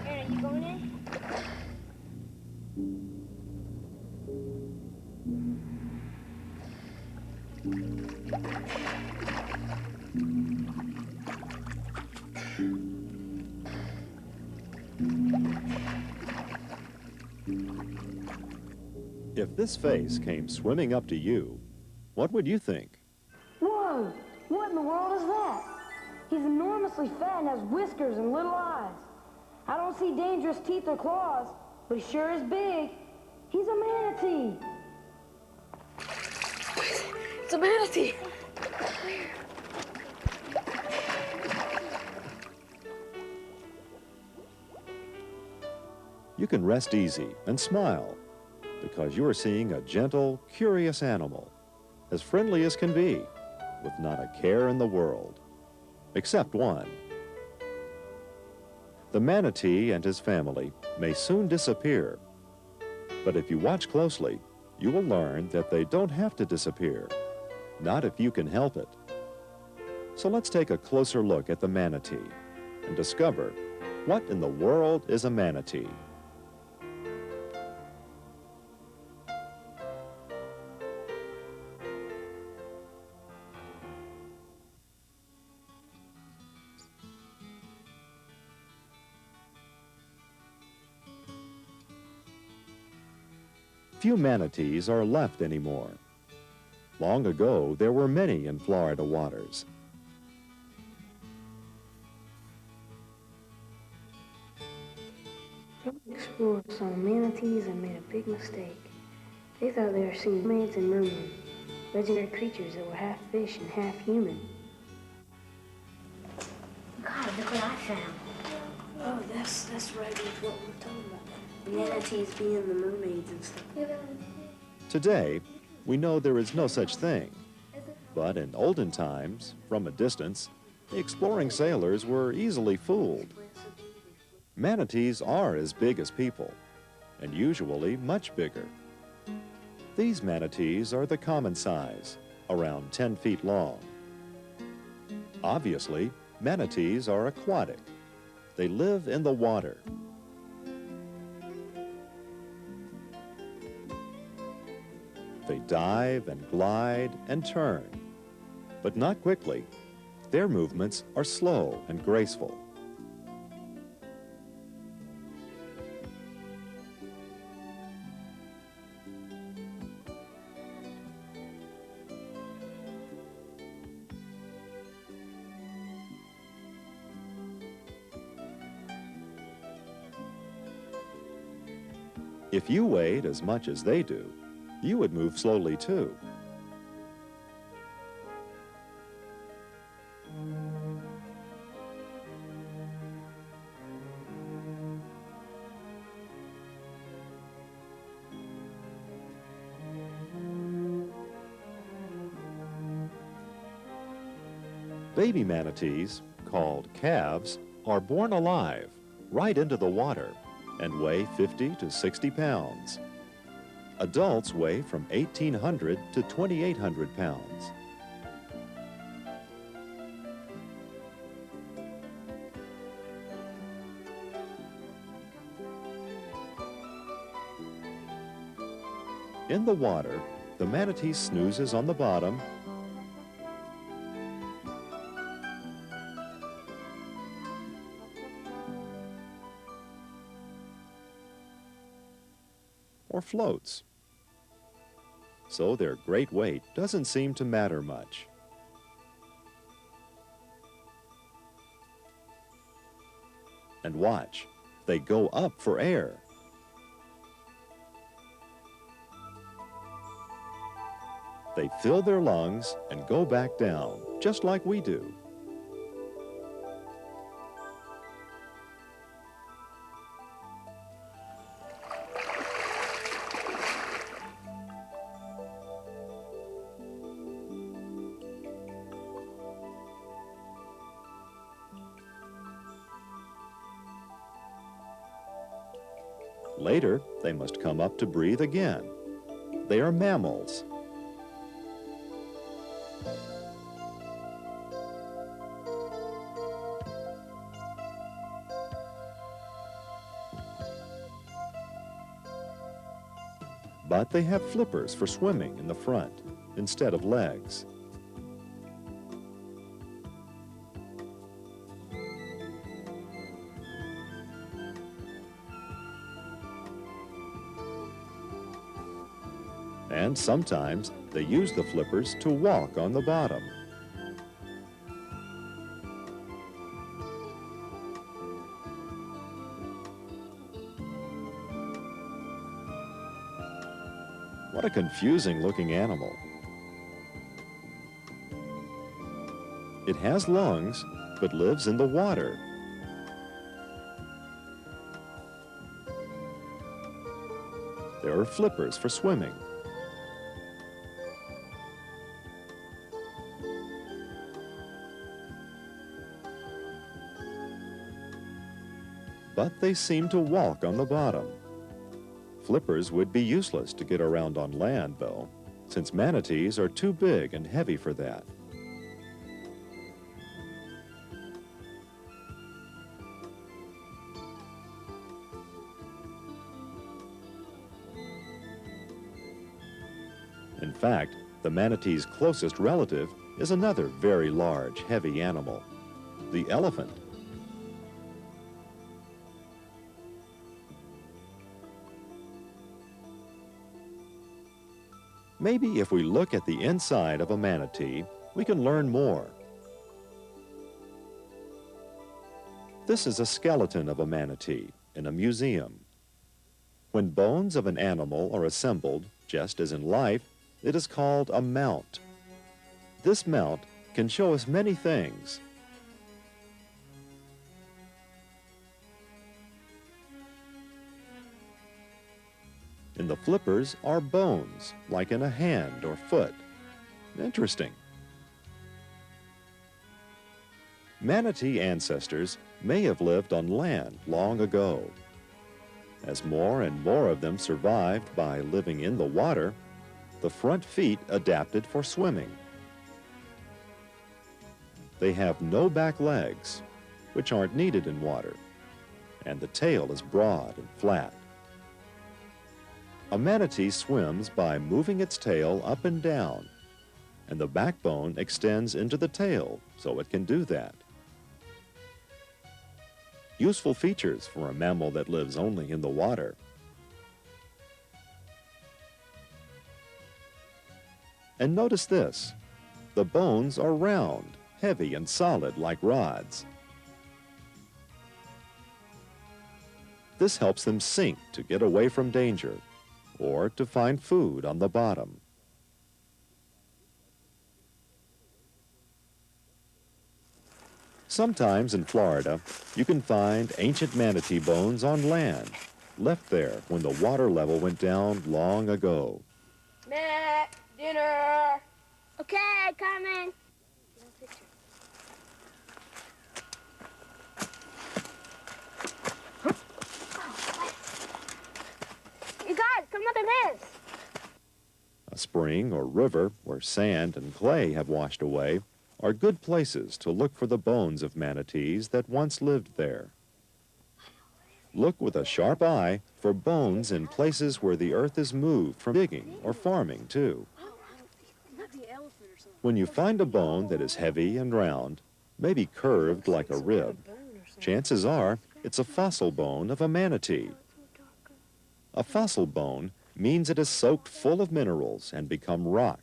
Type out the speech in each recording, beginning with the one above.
Aaron, you going in? If this face came swimming up to you, what would you think? Whoa! What in the world is that? He's enormously fat and has whiskers and little eyes. I don't see dangerous teeth or claws, but he sure is big. He's a manatee. It's a manatee. You can rest easy and smile because you are seeing a gentle, curious animal, as friendly as can be, with not a care in the world, except one. The manatee and his family may soon disappear, but if you watch closely, you will learn that they don't have to disappear, not if you can help it. So let's take a closer look at the manatee and discover what in the world is a manatee. Few manatees are left anymore. Long ago, there were many in Florida waters. Explorers saw manatees and made a big mistake. They thought they were seeing mermaids and mermen, legendary creatures that were half fish and half human. God, look what I found. Oh, that's right with what we're talking about. The manatees being the mermaids and stuff. Today, we know there is no such thing. But in olden times, from a distance, the exploring sailors were easily fooled. Manatees are as big as people, and usually much bigger. These manatees are the common size, around 10 feet long. Obviously, manatees are aquatic. They live in the water. They dive and glide and turn, but not quickly. Their movements are slow and graceful. If you weighed as much as they do, you would move slowly too. Baby manatees, called calves, are born alive, right into the water, and weigh 50 to 60 pounds. Adults weigh from 1,800 to 2,800 pounds. In the water, the manatee snoozes on the bottom or floats. So their great weight doesn't seem to matter much. And watch, they go up for air. They fill their lungs and go back down, just like we do. Later, they must come up to breathe again. They are mammals. But they have flippers for swimming in the front instead of legs. And sometimes they use the flippers to walk on the bottom. What a confusing looking animal. It has lungs, but lives in the water. There are flippers for swimming. But they seem to walk on the bottom. Flippers would be useless to get around on land, though, since manatees are too big and heavy for that. In fact, the manatee's closest relative is another very large, heavy animal, the elephant. Maybe if we look at the inside of a manatee, we can learn more. This is a skeleton of a manatee in a museum. When bones of an animal are assembled, just as in life, it is called a mount. This mount can show us many things. In the flippers are bones, like in a hand or foot. Interesting. Manatee ancestors may have lived on land long ago. As more and more of them survived by living in the water, the front feet adapted for swimming. They have no back legs, which aren't needed in water, and the tail is broad and flat. A manatee swims by moving its tail up and down, and the backbone extends into the tail so it can do that. Useful features for a mammal that lives only in the water. And notice this. The bones are round, heavy and solid like rods. This helps them sink to get away from danger or to find food on the bottom. Sometimes in Florida, you can find ancient manatee bones on land, left there when the water level went down long ago. Matt, dinner. Okay, coming. You guys, come look at this. A spring or river where sand and clay have washed away are good places to look for the bones of manatees that once lived there. Look with a sharp eye for bones in places where the earth is moved from digging or farming, too. When you find a bone that is heavy and round, maybe curved like a rib, chances are it's a fossil bone of a manatee. A fossil bone means it is soaked full of minerals and become rock.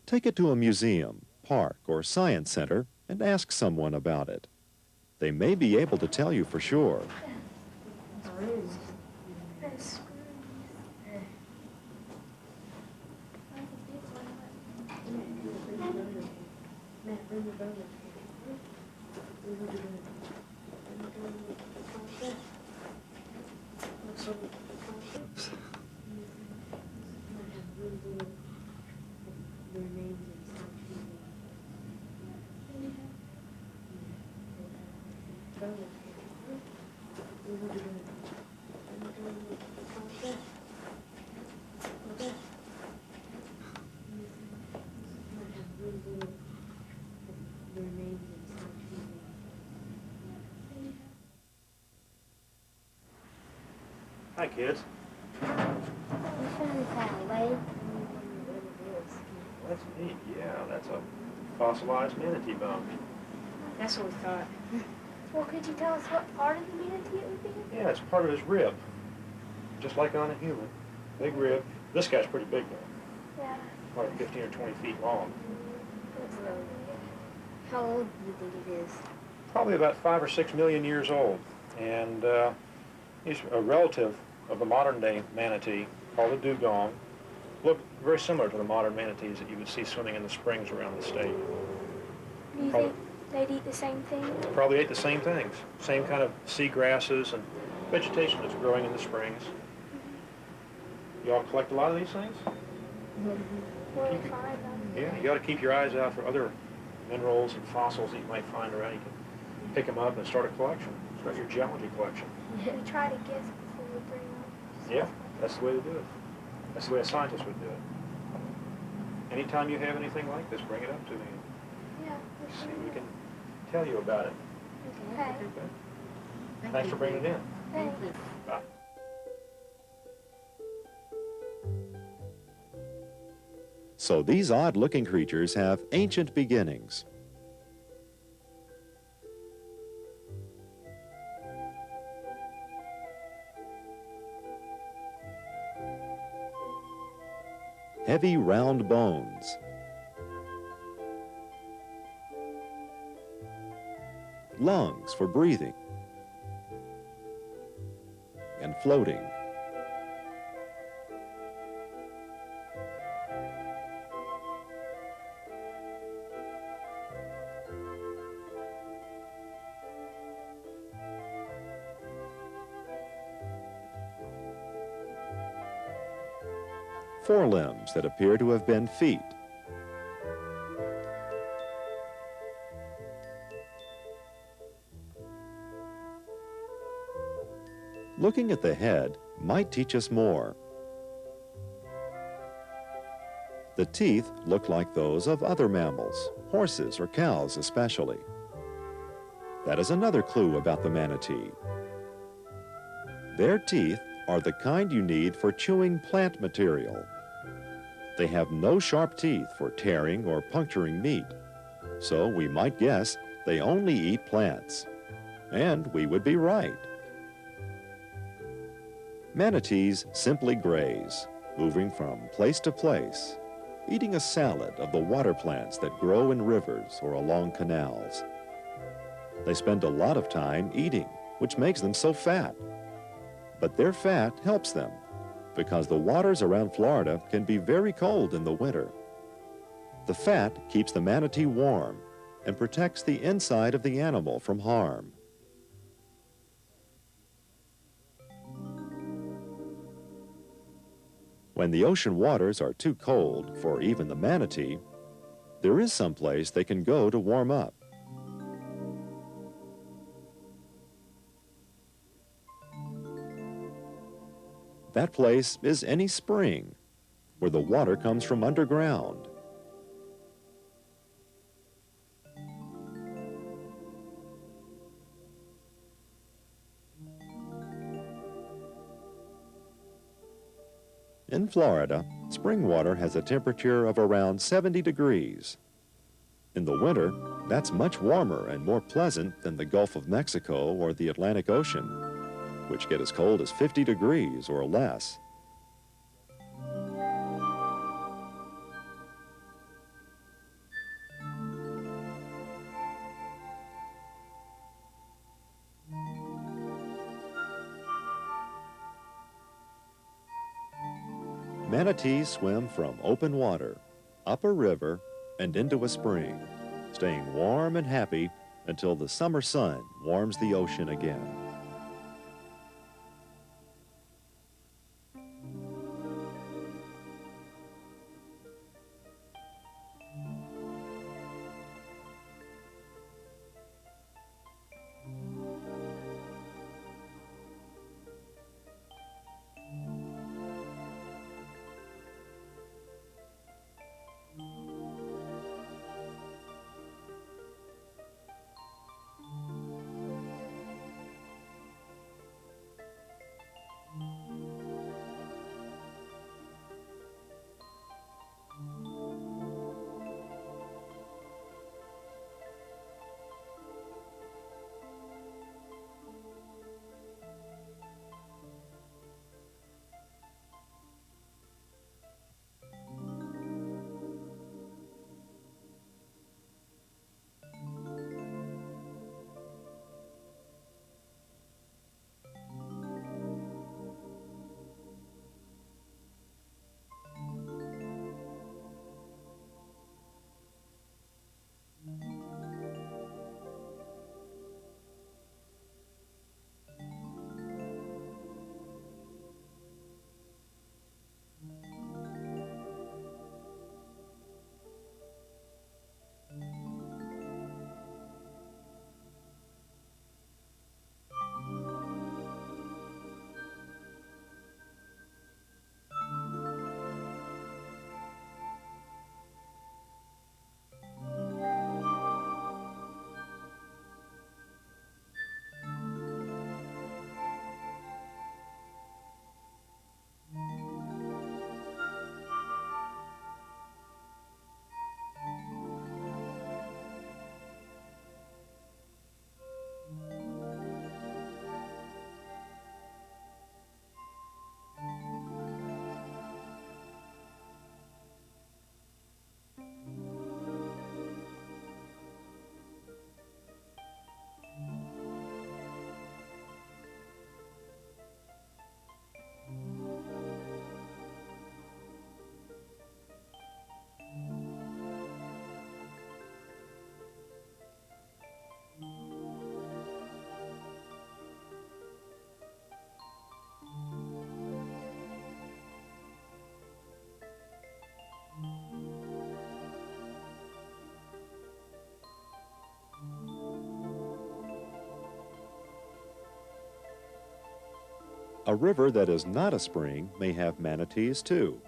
Take it to a museum, park, or science center and ask someone about it. They may be able to tell you for sure. Hi, kids. We found that lake. That's neat. Yeah, that's a fossilized manatee bone. That's what we thought. Well, could you tell us what part of the manatee it would be? Yeah, it's part of his rib, just like on a human. Big rib. This guy's pretty big though. Yeah. Probably 15 or 20 feet long. How old do you think it is? Probably about 5 or 6 million years old. And he's a relative of the modern day manatee called the dugong. Look very similar to the modern manatees that you would see swimming in the springs around the state. Do you think they'd eat the same thing? Probably ate the same things. Same kind of sea grasses and vegetation that's growing in the springs. You all collect a lot of these things? Where we find them? Yeah, you got to keep your eyes out for other minerals and fossils that you might find around. You can pick them up and start a collection. Start your geology collection. We try to guess before we bring them. Yeah, that's the way to do it. That's the way a scientist would do it. Anytime you have anything like this, bring it up to me. Yeah. See, we can tell you about it. Okay. Okay. Thanks for bringing it in. Thanks. Bye. So these odd-looking creatures have ancient beginnings. Heavy round bones. Lungs for breathing. And floating. Forelimbs that appear to have been feet. Looking at the head might teach us more. The teeth look like those of other mammals, horses or cows especially. That is another clue about the manatee. Their teeth are the kind you need for chewing plant material. They have no sharp teeth for tearing or puncturing meat, so we might guess they only eat plants. And we would be right. Manatees simply graze, moving from place to place, eating a salad of the water plants that grow in rivers or along canals. They spend a lot of time eating, which makes them so fat. But their fat helps them, because the waters around Florida can be very cold in the winter. The fat keeps the manatee warm and protects the inside of the animal from harm. When the ocean waters are too cold for even the manatee, there is some place they can go to warm up. That place is any spring, where the water comes from underground. In Florida, spring water has a temperature of around 70 degrees. In the winter, that's much warmer and more pleasant than the Gulf of Mexico or the Atlantic Ocean, which get as cold as 50 degrees or less. Manatees swim from open water, up a river, and into a spring. staying warm and happy until the summer sun warms the ocean again. A river that is not a spring may have manatees too.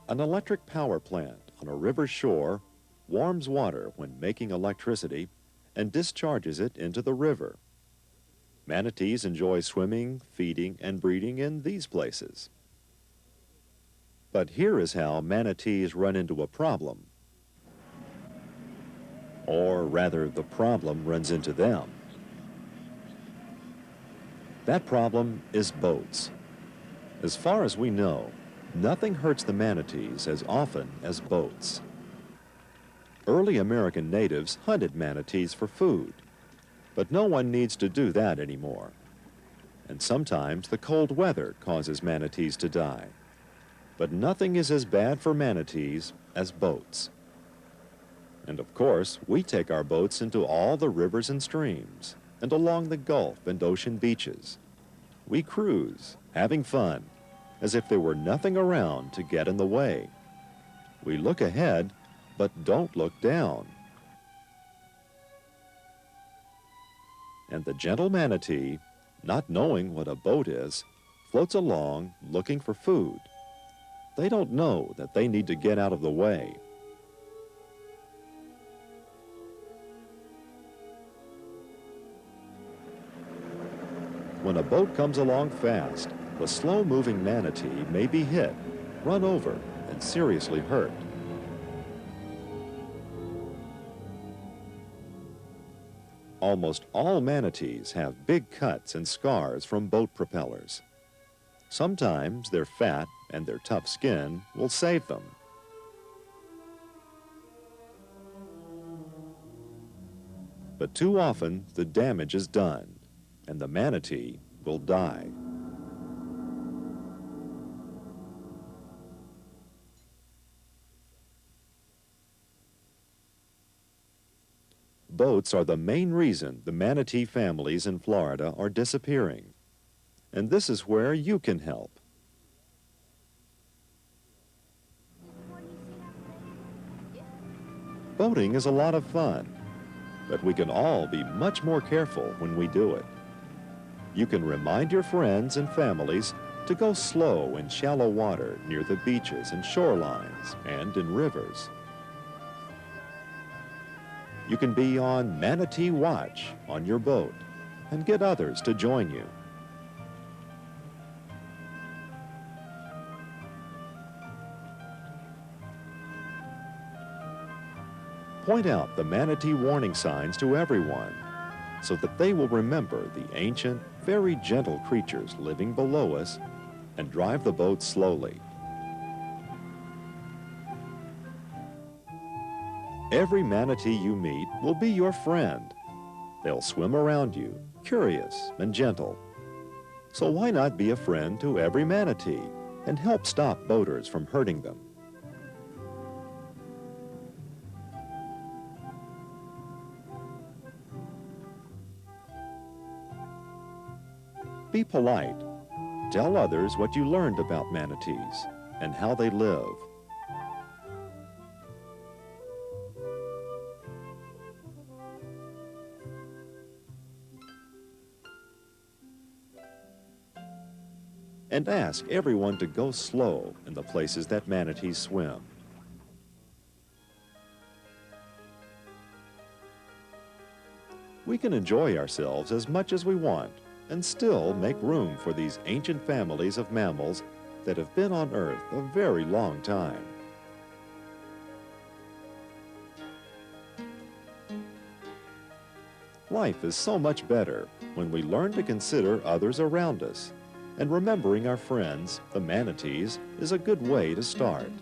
An electric power plant on a river shore warms water when making electricity and discharges it into the river. Manatees enjoy swimming, feeding, and breeding in these places. But here is how manatees run into a problem. Or rather, the problem runs into them. That problem is boats. As far as we know, nothing hurts the manatees as often as boats. Early American natives hunted manatees for food, but no one needs to do that anymore. And sometimes the cold weather causes manatees to die. But nothing is as bad for manatees as boats. And of course, we take our boats into all the rivers and streams, and along the Gulf and ocean beaches. We cruise, having fun, as if there were nothing around to get in the way. We look ahead, but don't look down. And the gentle manatee, not knowing what a boat is, floats along looking for food. They don't know that they need to get out of the way. When a boat comes along fast, the slow-moving manatee may be hit, run over, and seriously hurt. Almost all manatees have big cuts and scars from boat propellers. Sometimes their fat and their tough skin will save them. But too often the damage is done, and the manatee will die. Boats are the main reason the manatee families in Florida are disappearing. And this is where you can help. Boating is a lot of fun, but we can all be much more careful when we do it. You can remind your friends and families to go slow in shallow water near the beaches and shorelines and in rivers. You can be on Manatee Watch on your boat and get others to join you. Point out the manatee warning signs to everyone so that they will remember the ancient, very gentle creatures living below us and drive the boat slowly. Every manatee you meet will be your friend. They'll swim around you, curious and gentle. So why not be a friend to every manatee and help stop boaters from hurting them? Be polite. Tell others what you learned about manatees and how they live. And ask everyone to go slow in the places that manatees swim. We can enjoy ourselves as much as we want and still make room for these ancient families of mammals that have been on Earth a very long time. Life is so much better when we learn to consider others around us, and remembering our friends, the manatees, is a good way to start.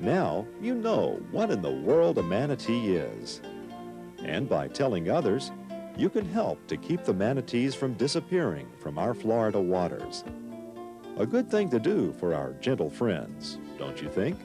Now you know what in the world a manatee is. And by telling others, you can help to keep the manatees from disappearing from our Florida waters. A good thing to do for our gentle friends, don't you think?